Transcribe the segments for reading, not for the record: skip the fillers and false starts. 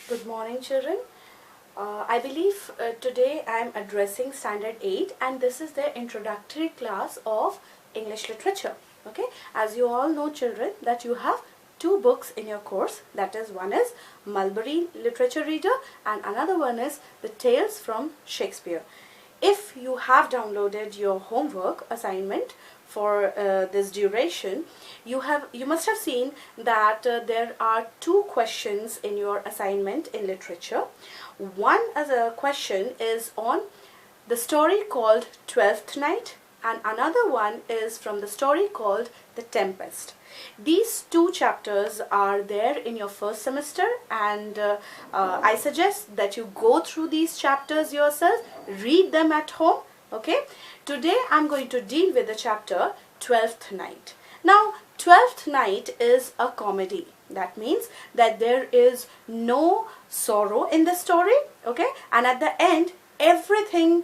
Good morning, children. I believe today I am addressing Standard 8 and this is the introductory class of English literature. Okay, as you all know, children, that you have two books in your course. That is, one is Mulberry Literature Reader and another one is The Tales from Shakespeare. If you have downloaded your homework assignment for this duration, you must have seen that there are two questions in your assignment in literature. One as a question is on the story called Twelfth Night and another one is from the story called The Tempest. These two chapters are there in your first semester and I suggest that you go through these chapters yourself, read them at home. Okay, today I'm going to deal with the chapter Twelfth Night. Now, Twelfth Night is a comedy. That means that there is no sorrow in the story, okay, and at the end everything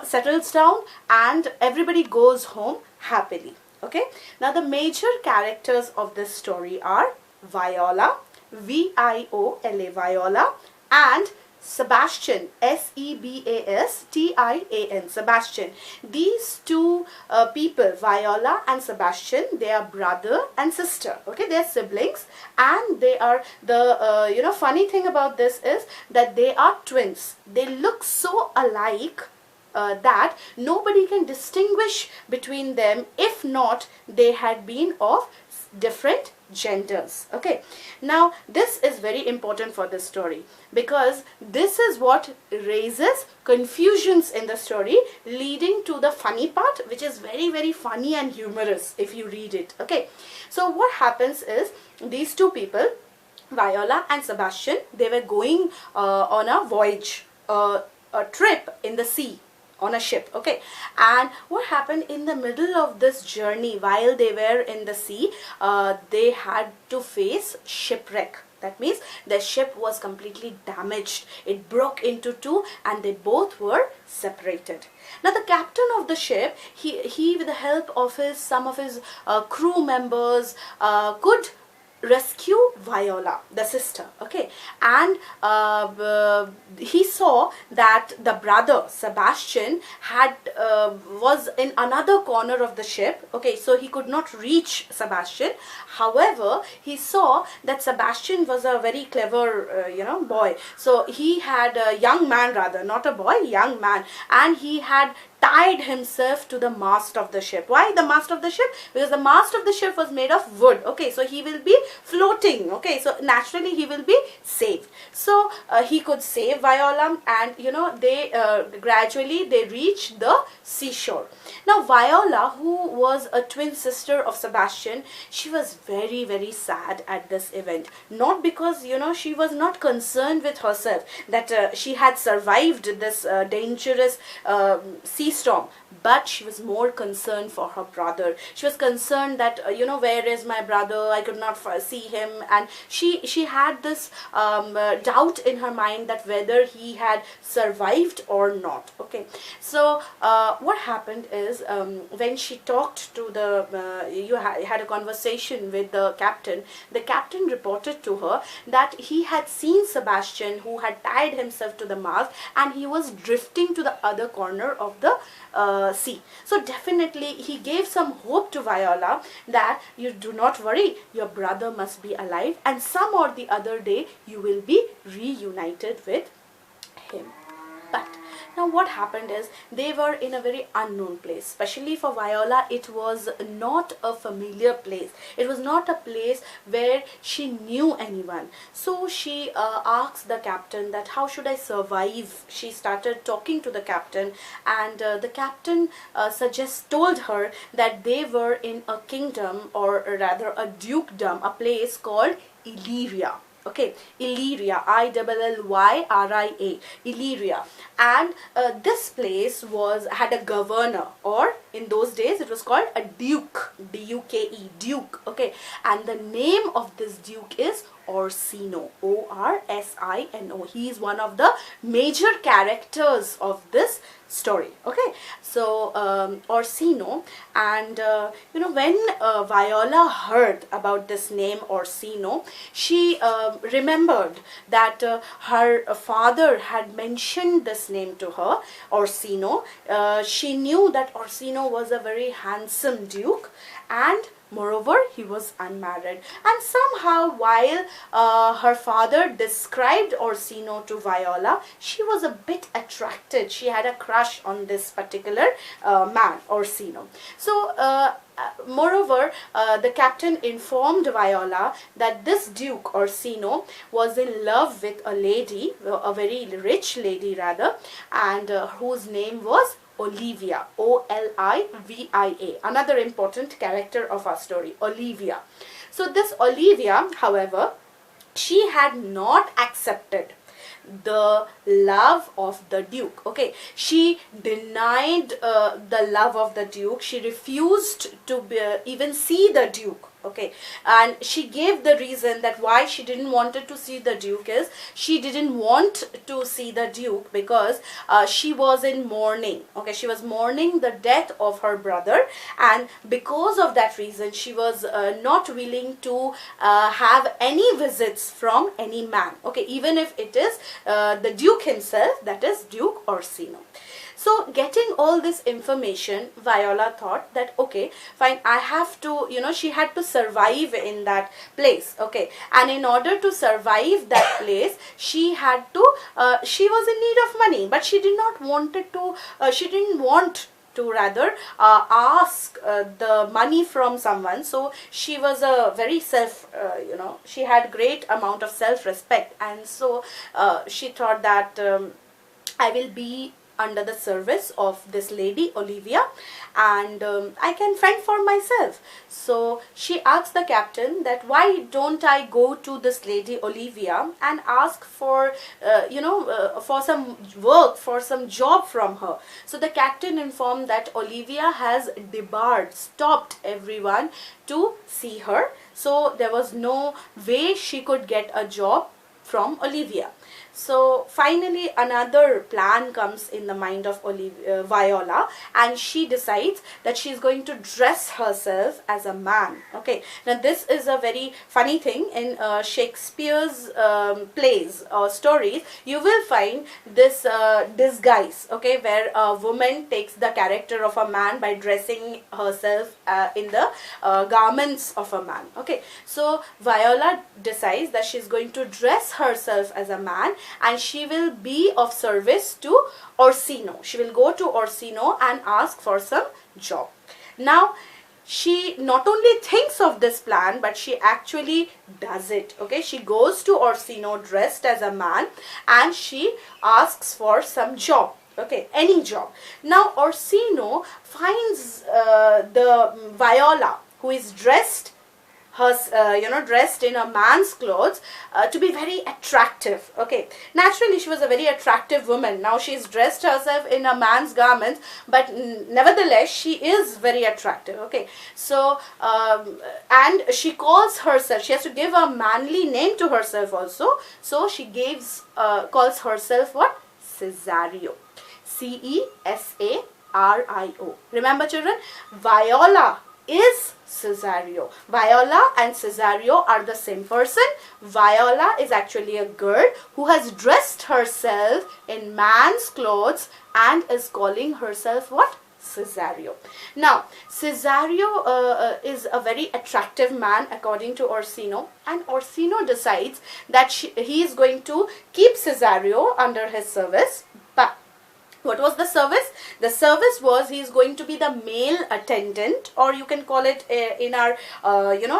settles down and everybody goes home happily. Okay, now the major characters of this story are Viola, V-I-O-L-A, Viola, and Sebastian, S-E-B-A-S-T-I-A-N, Sebastian. These two people, Viola and Sebastian, they are brother and sister. Okay, they are siblings, and they are the funny thing about this is that they are twins. They look so alike that nobody can distinguish between them if not they had been of different genders. Okay, now this is very important for this story because this is what raises confusions in the story, leading to the funny part, which is very funny and humorous if you read it. Okay, so what happens is these two people, Viola and Sebastian, they were going on a voyage, a trip in the sea, on a ship. Okay, and what happened in the middle of this journey, while they were in the sea, they had to face shipwreck. That means the ship was completely damaged. It broke into two and they both were separated. Now the captain of the ship, he with the help of some of his crew members could rescue Viola, the sister. Okay, and he saw that the brother Sebastian was in another corner of the ship. Okay, so he could not reach Sebastian. However, he saw that Sebastian was a very clever boy. So he had a young man, rather not a boy, young man, and he had tied himself to the mast of the ship. Why the mast of the ship? Because the mast of the ship was made of wood. Okay, so he will be floating. Okay, so naturally he will be saved. So he could save Viola, and they gradually they reached the seashore. Now Viola, who was a twin sister of Sebastian, she was very sad at this event. Not because she was not concerned with herself that she had survived this dangerous sea storm, but she was more concerned for her brother. She was concerned that where is my brother? I could not see him, and she had this doubt in her mind that whether he had survived or not. Okay, so what happened is when she talked to the had a conversation with the captain reported to her that he had seen Sebastian, who had tied himself to the mast, and he was drifting to the other corner of the sea. So definitely he gave some hope to Viola that you do not worry, your brother must be alive and some or the other day you will be reunited with him. But now what happened is they were in a very unknown place. Especially for Viola, it was not a familiar place. It was not a place where she knew anyone. So she asked the captain that how should I survive. She started talking to the captain, and the captain told her that they were in a kingdom, or rather a dukedom, a place called Illyria. Okay, Illyria, I-L-L-Y-R-I-A, Illyria, and this place had a governor, or In those days it was called a duke, D-U-K-E, duke, okay, and the name of this duke is Orsino, O-R-S-I-N-O. He is one of the major characters of this story, okay. So Orsino, and when Viola heard about this name Orsino, she remembered that her father had mentioned this name to her, Orsino. She knew that Orsino was a very handsome duke, and moreover, he was unmarried. And somehow, while her father described Orsino to Viola, she was a bit attracted. She had a crush on this particular man, Orsino. So, moreover, the captain informed Viola that this Duke Orsino was in love with a lady, a very rich lady rather, and whose name was Olivia, O-L-I-V-I-A, another important character of our story, Olivia. So this Olivia, however, she had not accepted the love of the Duke, okay. She denied the love of the Duke. She refused to even see the Duke, okay, and she gave the reason that why she didn't wanted to see the Duke is she didn't want to see the Duke because she was in mourning, okay. She was mourning the death of her brother, and because of that reason she was not willing to have any visits from any man, okay, even if it is the Duke himself, that is Duke Orsino. So getting all this information, Viola thought that okay, fine, I have to, she had to survive in that place, okay, and in order to survive that place, she had to, she was in need of money, but she did not wanted to, she didn't want to rather ask the money from someone. So she was a very she had great amount of self-respect, and so she thought that I will be under the service of this lady Olivia, and I can fend for myself. So she asked the captain that why don't I go to this lady Olivia and ask for for some work, for some job from her. So the captain informed that Olivia has debarred, stopped everyone to see her, so there was no way she could get a job from Olivia. So finally another plan comes in the mind of Viola, and she decides that she is going to dress herself as a man, okay. Now this is a very funny thing in Shakespeare's plays or stories. You will find this disguise, okay, where a woman takes the character of a man by dressing herself in the garments of a man, okay. So Viola decides that she is going to dress herself as a man, and she will be of service to Orsino. She will go to Orsino and ask for some job. Now she not only thinks of this plan, but she actually does it, okay. She goes to Orsino dressed as a man and she asks for some job, okay, any job. Now Orsino finds the Viola, who is dressed dressed in a man's clothes, to be very attractive, okay. Naturally she was a very attractive woman. Now she is dressed herself in a man's garments, but nevertheless she is very attractive, okay. So and she calls herself, she has to give a manly name to herself also, so she calls herself what? Cesario, C-E-S-A-R-I-O. Remember children, Viola is Cesario. Viola and Cesario are the same person. Viola is actually a girl who has dressed herself in man's clothes and is calling herself what? Cesario. Now Cesario is a very attractive man according to Orsino, and Orsino decides that he is going to keep Cesario under his service. But what was the service? The service was he is going to be the male attendant, or you can call it in our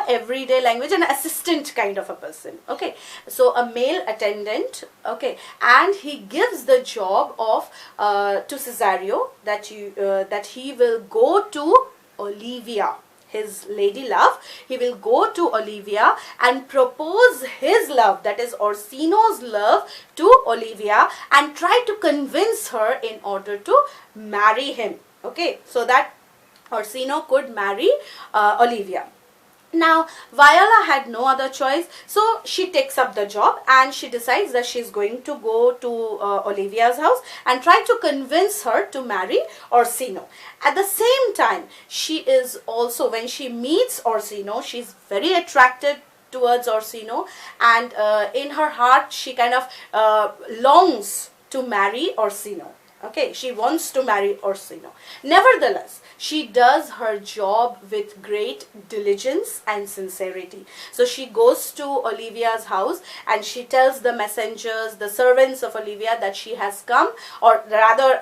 everyday language an assistant kind of a person, okay. So a male attendant, okay, and he gives the job of to Cesario that he will go to Olivia, his lady love. He will go to Olivia and propose his love, that is Orsino's love, to Olivia, and try to convince her in order to marry him, okay. So that Orsino could marry Olivia. Now, Viola had no other choice, so she takes up the job and she decides that she's going to go to Olivia's house and try to convince her to marry Orsino. At the same time, she is also, when she meets Orsino, she's very attracted towards Orsino, and in her heart she kind of longs to marry Orsino. Okay, she wants to marry Orsino. Nevertheless, she does her job with great diligence and sincerity. So she goes to Olivia's house and she tells the messengers, the servants of Olivia, that she has come, or rather,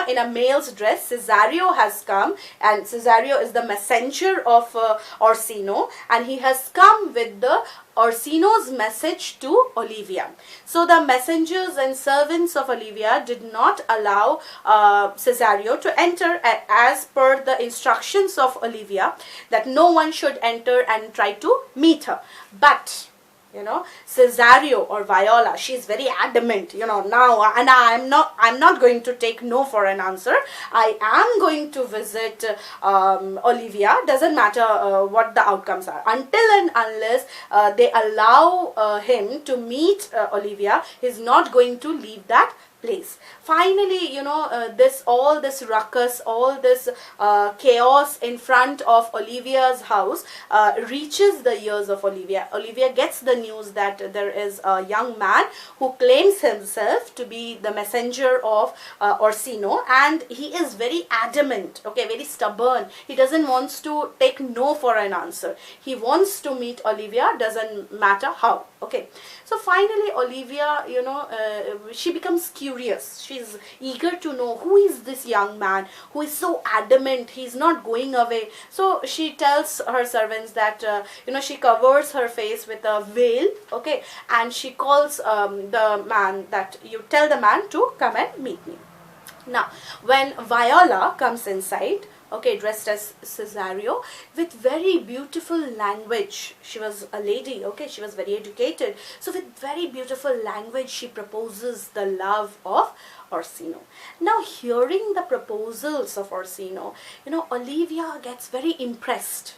in a male's dress, Cesario has come, and Cesario is the messenger of Orsino, and he has come with the Orsino's message to Olivia. So the messengers and servants of Olivia did not allow Cesario to enter, as per the instructions of Olivia, that no one should enter and try to meet her. But Cesario or Viola, she's very adamant, now, and I'm not going to take no for an answer. I am going to visit Olivia. Doesn't matter what the outcomes are. Until and unless they allow him to meet Olivia, he's not going to leave that place. Finally, all this ruckus, all this chaos in front of Olivia's house reaches the ears of Olivia. Olivia gets the news that there is a young man who claims himself to be the messenger of Orsino, and he is very adamant, okay, very stubborn. He doesn't want to take no for an answer. He wants to meet Olivia, doesn't matter how. Okay, so finally Olivia, she becomes curious. She's eager to know who is this young man who is so adamant, he's not going away. So she tells her servants that she covers her face with a veil, okay, and she calls the man, that you tell the man to come and meet me. Now, when Viola comes inside, okay, dressed as Cesario, with very beautiful language. She was a lady, okay, she was very educated. So with very beautiful language, she proposes the love of Orsino. Now, hearing the proposals of Orsino, Olivia gets very impressed.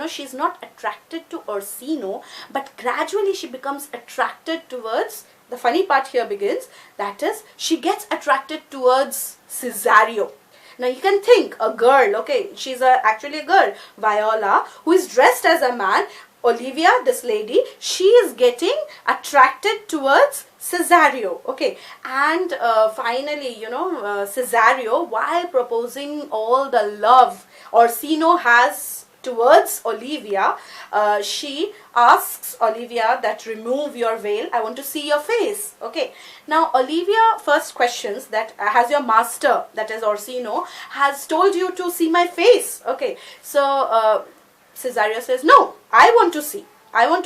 She's not attracted to Orsino, but gradually she becomes attracted towards, the funny part here begins, that is, she gets attracted towards Cesario. Now you can think, a girl, okay, she's actually a girl, Viola, who is dressed as a man. Olivia, this lady, she is getting attracted towards Cesario, okay, and finally, Cesario, while proposing all the love Orsino has towards Olivia, she asks Olivia that remove your veil, I want to see your face. Okay, now Olivia first questions that, has your master, that is Orsino, has told you to see my face? Okay, so Cesario says, no, I want to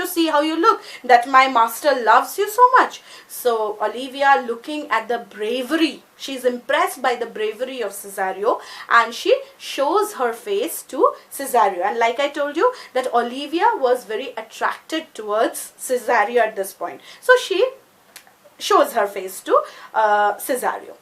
see how you look, that my master loves you so much. So Olivia, looking at the bravery, she's impressed by the bravery of Cesario, and she shows her face to Cesario. And like I told you, that Olivia was very attracted towards Cesario at this point. So she shows her face to Cesario.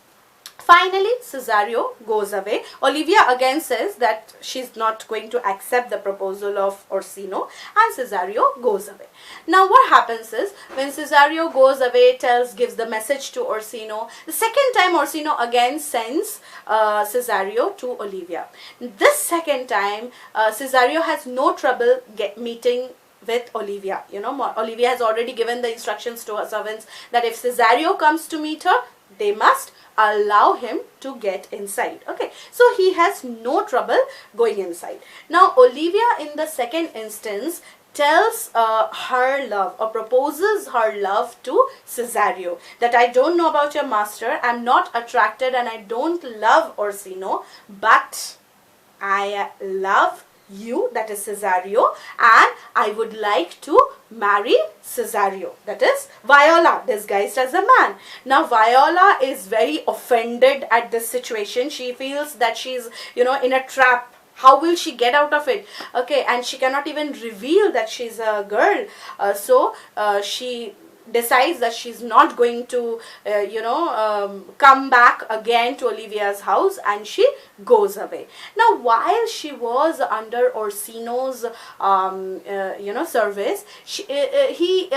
Finally, Cesario goes away. Olivia again says that she's not going to accept the proposal of Orsino, and Cesario goes away. Now what happens is, when Cesario goes away, gives the message to Orsino, the second time Orsino again sends Cesario to Olivia. This second time, Cesario has no trouble meeting with Olivia. Olivia has already given the instructions to her servants that if Cesario comes to meet her, they must allow him to get inside. Okay, so he has no trouble going inside. Now Olivia, in the second instance, tells her love, or proposes her love to Cesario, that I don't know about your master, I'm not attracted and I don't love Orsino, but I love you, that is Cesario, and I would like to marry Cesario, that is Viola, disguised as a man. Now Viola is very offended at this situation. She feels that she's in a trap. How will she get out of it? Okay, and she cannot even reveal that she's a girl. So she decides that she's not going to come back again to Olivia's house, and she goes away. Now while she was under Orsino's service, he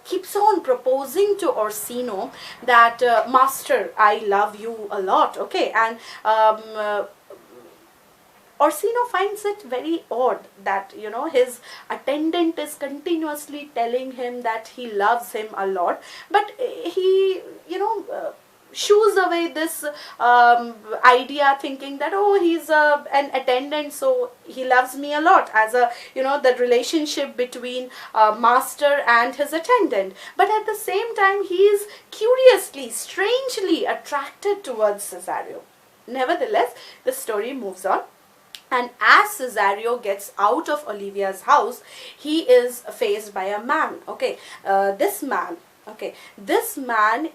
keeps on proposing to Orsino that master, I love you a lot, okay, and Orsino finds it very odd that, his attendant is continuously telling him that he loves him a lot, but he, shoos away this idea, thinking that, oh, he's an attendant, so he loves me a lot, as a, the relationship between master and his attendant. But at the same time, he is curiously, strangely attracted towards Cesario. Nevertheless, the story moves on. And as Cesario gets out of Olivia's house, he is faced by a man. Okay, this man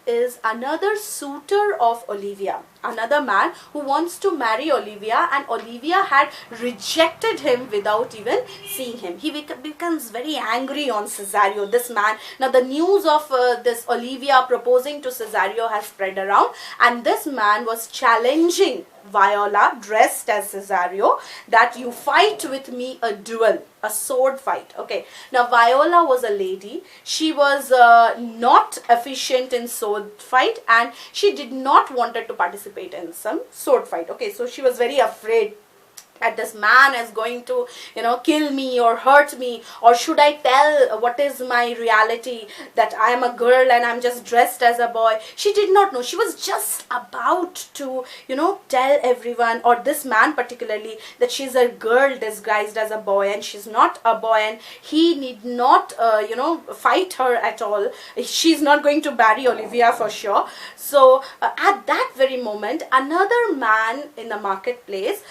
is another suitor of Olivia. Another man who wants to marry Olivia, and Olivia had rejected him without even seeing him. He becomes very angry on Cesario, this man. Now the news of this Olivia proposing to Cesario has spread around, and this man was challenging Viola, dressed as Cesario, that you fight with me a duel, a sword fight. Okay, now Viola was a lady. She was not efficient in sword fight, and she did not wanted to participate in some sword fight. Okay, so she was very afraid that this man is going to, kill me or hurt me, or should I tell what is my reality, that I am a girl and I'm just dressed as a boy. She did not know. She was just about to, tell everyone, or this man particularly, that she's a girl disguised as a boy and she's not a boy, and he need not, fight her at all. She's not going to marry Olivia for sure. So at that very moment, another man in the marketplace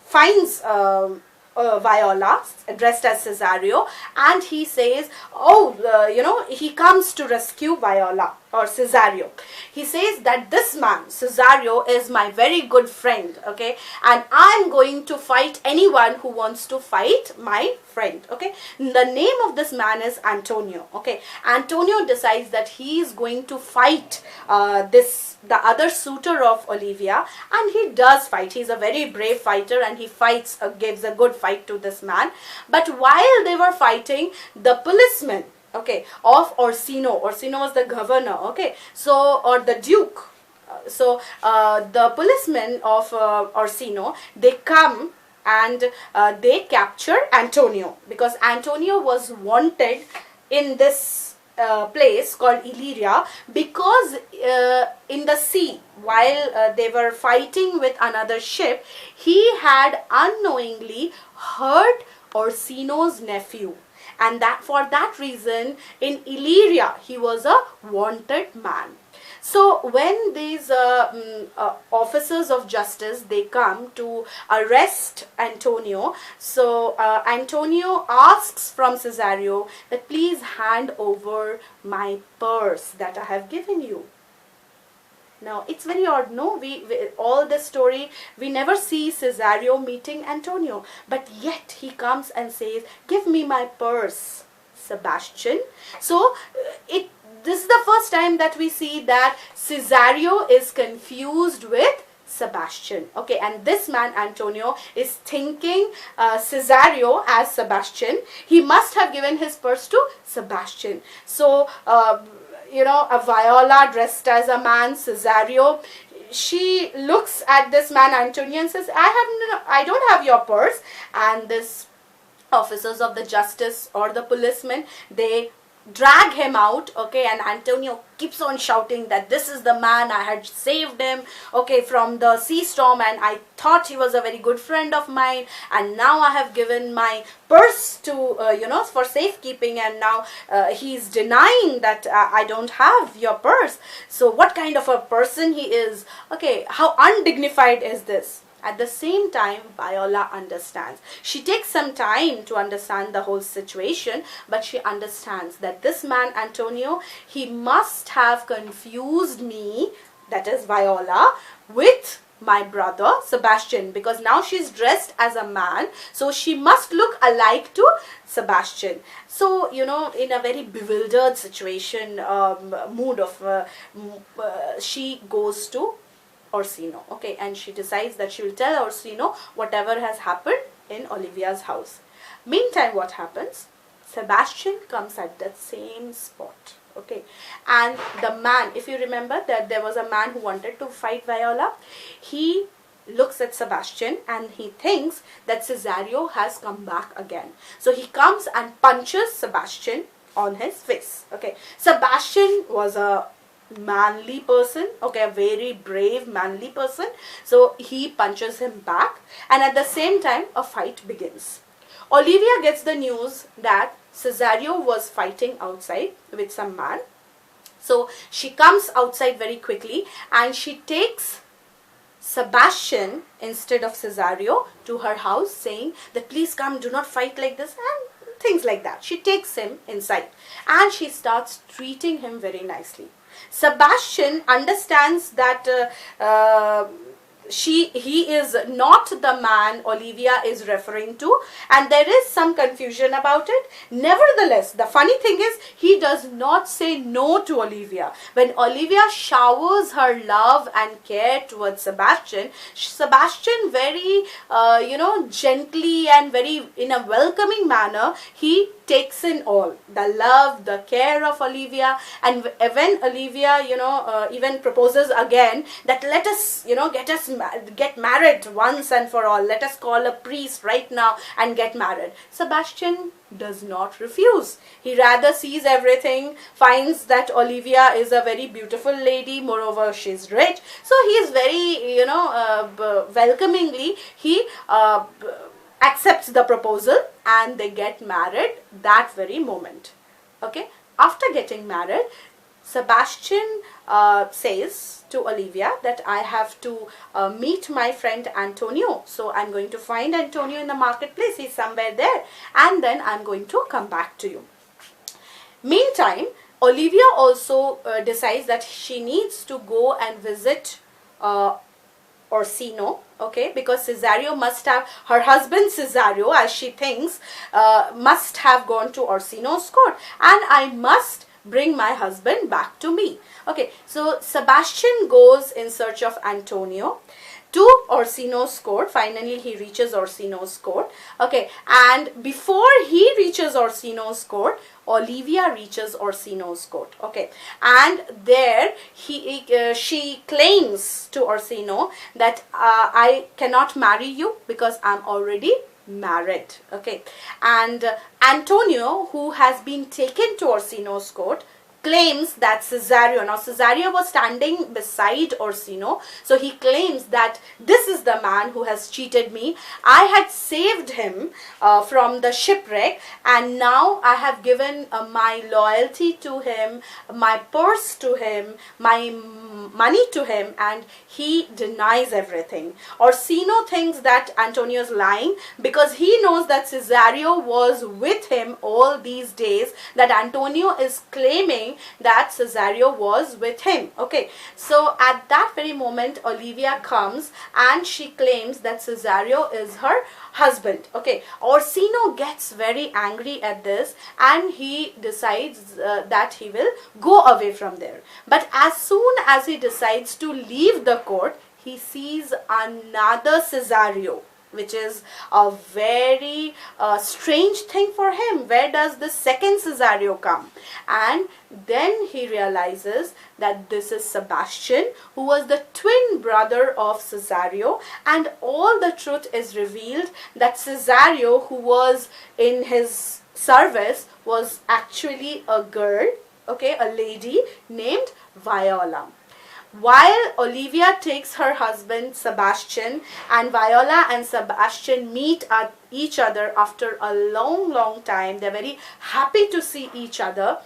finds Viola dressed as Cesario, and he says, oh, he comes to rescue Viola or Cesario. He says that this man, Cesario, is my very good friend, okay, and I'm going to fight anyone who wants to fight my friend, okay. The name of this man is Antonio, okay. Antonio decides that he is going to fight the other suitor of Olivia, and he does fight. He's a very brave fighter, and he fights, gives a good fight to this man. But while they were fighting, the policeman, okay, of Orsino was the governor, okay, so, or the duke, the policemen of Orsino, they come and they capture Antonio, because Antonio was wanted in this place called Illyria, because in the sea, while they were fighting with another ship, he had unknowingly hurt Orsino's nephew, and that for that reason in Illyria he was a wanted man. So when these officers of justice, they come to arrest Antonio, so Antonio asks from Cesario that please hand over my purse that I have given you. Now it's very odd, no? We all this story, we never see Cesario meeting Antonio, but yet he comes and says, give me my purse, Sebastian. So this is the first time that we see that Cesario is confused with Sebastian, okay, and this man Antonio is thinking Cesario as Sebastian. He must have given his purse to Sebastian. So a Viola dressed as a man, Cesario, she looks at this man Antonio and says, I don't have your purse. And this officers of the justice or the policemen, they drag him out, okay, and Antonio keeps on shouting that this is the man, I had saved him, okay, from the sea storm, and I thought he was a very good friend of mine, and now I have given my purse to for safekeeping, and now he's denying that I don't have your purse. So what kind of a person he is, okay, how undignified is this? At the same time, Viola understands. She takes some time to understand the whole situation, but she understands that this man, Antonio, he must have confused me, that is Viola, with my brother Sebastian, because now she's dressed as a man, so she must look alike to Sebastian. So, you know, in a very bewildered situation, mood of, she goes to Orsino, okay, and she decides that she will tell Orsino whatever has happened in Olivia's house. Meantime, what happens? Sebastian comes at that same spot, okay, and the man, if you remember that there was a man who wanted to fight Viola, he looks at Sebastian and he thinks that Cesario has come back again. So he comes and punches Sebastian on his face, okay. Sebastian was a manly person, okay, a very brave manly person, so he punches him back, and at the same time a fight begins. Olivia gets the news that Cesario was fighting outside with some man, so she comes outside very quickly and she takes Sebastian instead of Cesario to her house, saying that please come, do not fight like this, and things like that. She takes him inside and she starts treating him very nicely. Sebastian understands that he is not the man Olivia is referring to, and there is some confusion about it. Nevertheless, the funny thing is, he does not say no to Olivia. When Olivia showers her love and care towards Sebastian, Sebastian very, gently and very in a welcoming manner, he takes in all the love, the care of Olivia. And when Olivia, even proposes again that let us, get married once and for all, let us call a priest right now and get married, Sebastian does not refuse. He rather sees everything, finds that Olivia is a very beautiful lady, moreover she's rich, so he is very, welcomingly, he accepts the proposal and they get married that very moment. Okay, after getting married, Sebastian says to Olivia that I have to meet my friend Antonio, so I'm going to find Antonio in the marketplace, he's somewhere there, and then I'm going to come back to you. Meantime, Olivia also decides that she needs to go and visit Orsino, okay, because Cesario must have, her husband Cesario, as she thinks, must have gone to Orsino's court, and I must bring my husband back to me. Okay, so Sebastian goes in search of Antonio to Orsino's court. Finally, he reaches Orsino's court. Okay, and before he reaches Orsino's court, Olivia reaches Orsino's court. Okay, and there she claims to Orsino that I cannot marry you because I'm already married. Okay, and Antonio, who has been taken to Orsino's court, claims that Cesario, now Cesario was standing beside Orsino, so he claims that this is the man who has cheated me. I had saved him from the shipwreck, and now I have given my loyalty to him, my purse to him, my money to him, and he denies everything. Orsino thinks that Antonio is lying because he knows that Cesario was with him all these days, that Antonio is claiming that Cesario was with him. Okay, so at that very moment, Olivia comes and she claims that Cesario is her husband. Okay, Orsino gets very angry at this and he decides that he will go away from there. But as soon as he decides to leave the court, he sees another Cesario, which is a very strange thing for him. Where does the second Cesario come? And then he realizes that this is Sebastian, who was the twin brother of Cesario, and all the truth is revealed that Cesario, who was in his service, was actually a girl, okay, a lady named Viola. While Olivia takes her husband Sebastian, and Viola and Sebastian meet at each other after a long time, they're very happy to see each other.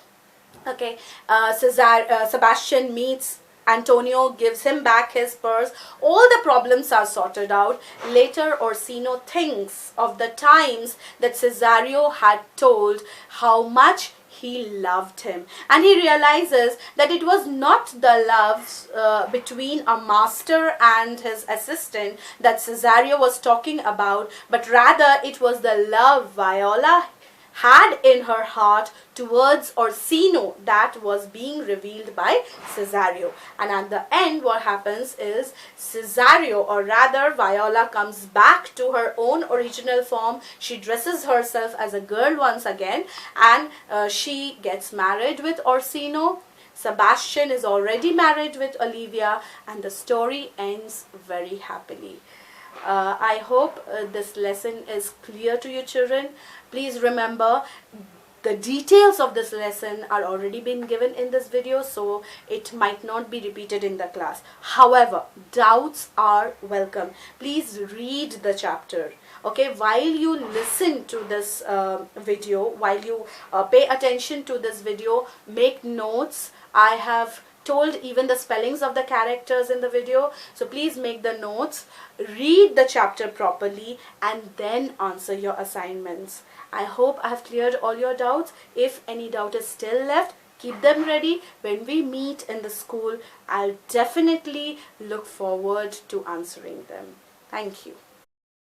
Okay, Sebastian meets Antonio, gives him back his purse. All the problems are sorted out. Later, Orsino thinks of the times that Cesario had told how much he loved him, and he realizes that it was not the love between a master and his assistant that Cesario was talking about, but rather it was the love Viola had in her heart towards Orsino that was being revealed by Cesario. And at the end, what happens is Cesario, or rather Viola, comes back to her own original form. She dresses herself as a girl once again, and she gets married with Orsino. Sebastian is already married with Olivia, and the story ends very happily. I hope this lesson is clear to you, children. Please remember, the details of this lesson are already been given in this video, so it might not be repeated in the class. However, doubts are welcome. Please read the chapter. Okay, while you listen to this video, while you pay attention to this video, make notes. I have told even the spellings of the characters in the video, so please make the notes, read the chapter properly, and then answer your assignments. I hope I have cleared all your doubts. If any doubt is still left, keep them ready. When we meet in the school, I'll definitely look forward to answering them. Thank you.